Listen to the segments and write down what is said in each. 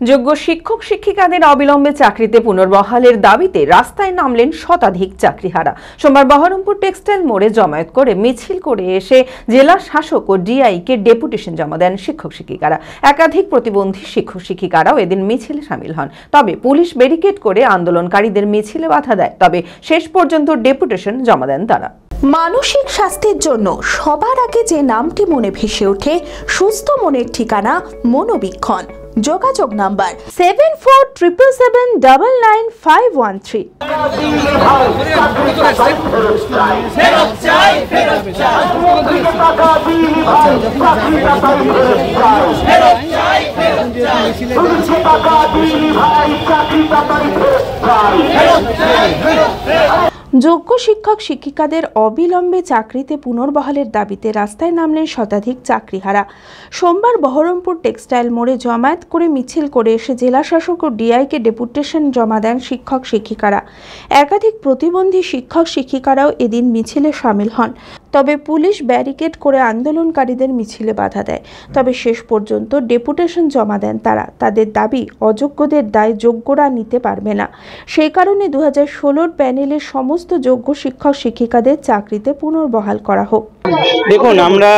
যোগ্য শিক্ষক শিক্ষিকাদের অবিলম্বে চাকরিতে পুনর্বহালের দাবিতে রাস্তায় নামলেন শতাধিক চাকরিহারা। সোমবার বহরমপুর টেক্সটাইল মোড়ে জমায়েত করে মিছিল করে এসে জেলা শাসক ও ডিআইকে ডেপুটেশন জমা দেন শিক্ষক শিক্ষিকারা। একাধিক প্রতিবন্ধী শিক্ষক শিক্ষিকারাও এদিন মিছিলে সামিল হন। তবে পুলিশ ব্যারিকেড করে আন্দোলনকারীদের মিছিলে বাধা দেয়। তবে শেষ পর্যন্ত ডেপুটেশন জমা দেন তারা। মানসিক স্বাস্থ্যের জন্য সবার আগে যে নামটি মনে ভেসে ওঠে, সুস্থ মনের ঠিকানা মনোবীক্ষণ। যোগাযোগ নাম্বার 7477799513। যোগ্য শিক্ষক শিক্ষিকাদের অবিলম্বে চাকরিতে পুনর্বহালের দাবিতে রাস্তায় নামলেন শতাধিক চাকরিহারা। সোমবার বহরমপুর টেক্সটাইল মোড়ে জমায়েত করে মিছিল করে এসে জেলা শাসক ও ডিআইকে ডেপুটেশন জমা দেন শিক্ষক শিক্ষিকারা। একাধিক প্রতিবন্ধী শিক্ষক শিক্ষিকারাও এদিন মিছিলে সামিল হন। তবে পুলিশ ব্যারিকেড করে আন্দোলনকারীদের মিছিলে বাধা দেয়। তবে শেষ পর্যন্ত ডেপুটেশন জমা দেন তারা। তাদের দাবি, অযোগ্যদের দায় যোগ্যরা নিতে পারবে না। সেই কারণে 2016 প্যানেলের সমস্ত যোগ্য শিক্ষক শিক্ষিকাদের চাকরিতে পুনর্বহাল করা হোক। দেখুন, আমরা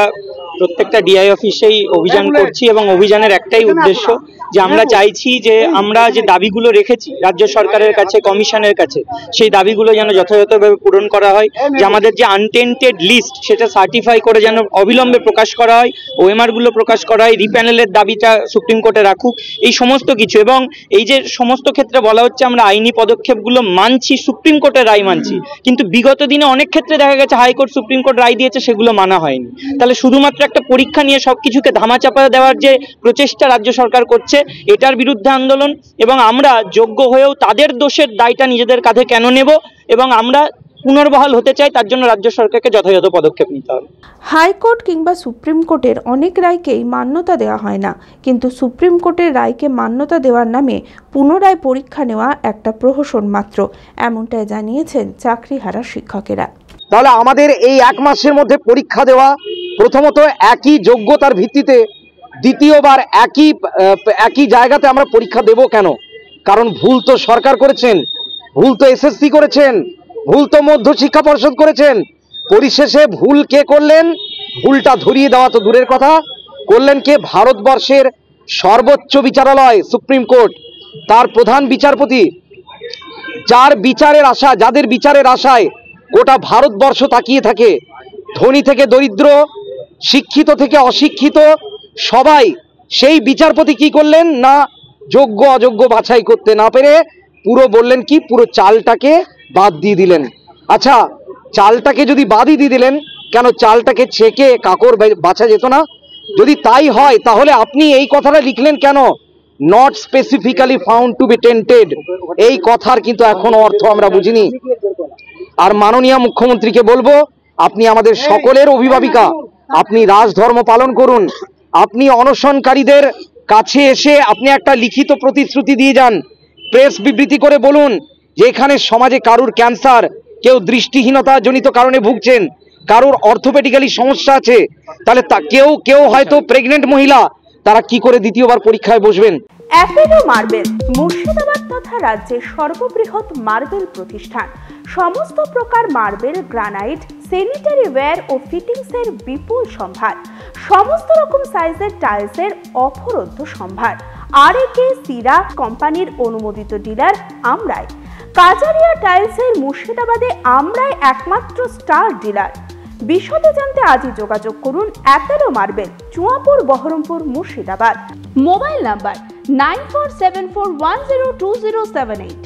প্রত্যেকটা ডিআই অফিসেই অভিযান করছি এবং অভিযানের একটাই উদ্দেশ্য যে আমরা চাইছি যে আমরা যে দাবিগুলো রেখেছি রাজ্য সরকারের কাছে, কমিশনের কাছে, সেই দাবিগুলো যেন যথাযথভাবে পূরণ করা হয়। যে আমাদের যে আনটেন্টেড লিস্ট সেটা সার্টিফাই করে যেন অবিলম্বে প্রকাশ করা হয়, ওএমআর গুলো প্রকাশ করা হয়, রিপ্যানেলের দাবিটা সুপ্রিম কোর্টে রাখুক, এই সমস্ত কিছু। এবং এই যে সমস্ত ক্ষেত্রে বলা হচ্ছে আমরা আইনি পদক্ষেপগুলো মানছি, সুপ্রিম কোর্টের রায় মানছি, কিন্তু বিগত দিনে অনেক ক্ষেত্রে দেখা গেছে হাইকোর্ট সুপ্রিম কোর্ট রায় দিয়েছে, সেগুলো মানা হয়নি। তাহলে শুধুমাত্র একটা পরীক্ষা নিয়ে সবকিছুকে ধামাচাপা দেওয়ার যে প্রচেষ্টা রাজ্য সরকার করছে, এটার বিরুদ্ধে আন্দোলন। এবং আমরা যোগ্য হয়েও তাদের দোষের দায়টা নিজেদের কাঁধে কেন নেব, এবং আমরা পুনর্বহাল হতে চাই, তার জন্য রাজ্য সরকারকে যথাযথ পদক্ষেপ নিতে হবে। হাইকোর্ট কিংবা সুপ্রিম কোর্টের অনেক রায়কেই মান্যতা দেওয়া হয় না, কিন্তু সুপ্রিম কোর্টের রায়কে মান্যতা দেওয়ার নামে পুনরায় পরীক্ষা নেওয়া একটা প্রহসন মাত্র, এমনটাই জানিয়েছেন চাকরিহারা শিক্ষকেরা। তাহলে আমাদের এই এক মাসের মধ্যে পরীক্ষা দেওয়া, প্রথমত একই যোগ্যতার ভিত্তিতে, দ্বিতীয়বার একই জায়গাতে আমরা পরীক্ষা দেব কেন? কারণ ভুল তো সরকার করেছেন, ভুল তো এসএসসি করেছেন, ভুল তো মধ্য শিক্ষা পর্ষদ করেছেন। পরিশেষে ভুল কে করলেন? ভুলটা ধরিয়ে দেওয়া তো দূরের কথা, করলেন কে? ভারতবর্ষের সর্বোচ্চ বিচারালয় সুপ্রিম কোর্ট, তার প্রধান বিচারপতি, যাদের বিচারের আশায় গোটা ভারতবর্ষ তাকিয়ে থাকে, ধনী থেকে দরিদ্র, শিক্ষিত থেকে অশিক্ষিত সবাই। সেই বিচারপতি কি করলেন না, যোগ্য অযোগ্য বাছাই করতে না পেরে পুরো বললেন কি, পুরো চালটাকে বাদ দিয়ে দিলেন। আচ্ছা, চালটাকে যদি বাদই দিয়ে দিলেন, কেন চালটাকে ছেঁকে কাকর বাছা যেত না? যদি তাই হয় তাহলে আপনি এই কথাটা লিখলেন কেন, not specifically found to be tainted? এই কথার কিন্তু এখনো অর্থ আমরা বুঝিনি। আর মাননীয় মুখ্যমন্ত্রীকে বলবো, আপনি আমাদের সকলের অভিভাবিকা, আপনি রাজধর্ম পালন করুন। আপনি অনশনকারীদের কাছে এসে আপনি একটা লিখিত প্রতিশ্রুতি দিয়ে যান, প্রেস বিবৃতি করে বলুন যে এখানে সমাজে কারুর ক্যান্সার, কেউ দৃষ্টিহীনতা জনিত কারণে ভুগছেন, কারুর অর্থোপেডিক্যালি সমস্যা আছে, তাহলে কেউ হয়তো প্রেগনেন্ট মহিলা, তারা কি করে দ্বিতীয়বার পরীক্ষায় বসবেন? অ্যাপোলো মার্বেল মুর্শিদাবাদ তথা রাজ্যের সর্ববৃহৎ মার্বেল প্রতিষ্ঠান। সমস্ত প্রকার মার্বেল, গ্রানাইট, স্যানিটারি ওয়্যার ও ফিটিংসের বিপুল সম্ভার, সমস্ত রকম সাইজের টাইলসের অফুরন্ত সম্ভার। আরএকে সিরা কোম্পানির অনুমোদিত ডিলার আমরাই। কাজারিয়া টাইলসের মুর্শিদাবাদে আমরাই একমাত্র স্টার ডিলার। বিশদে জানতে আজই যোগাযোগ করুন Apollo marble, Chuapur, Baharampur, Murshidabad. Mobile number 9474102078।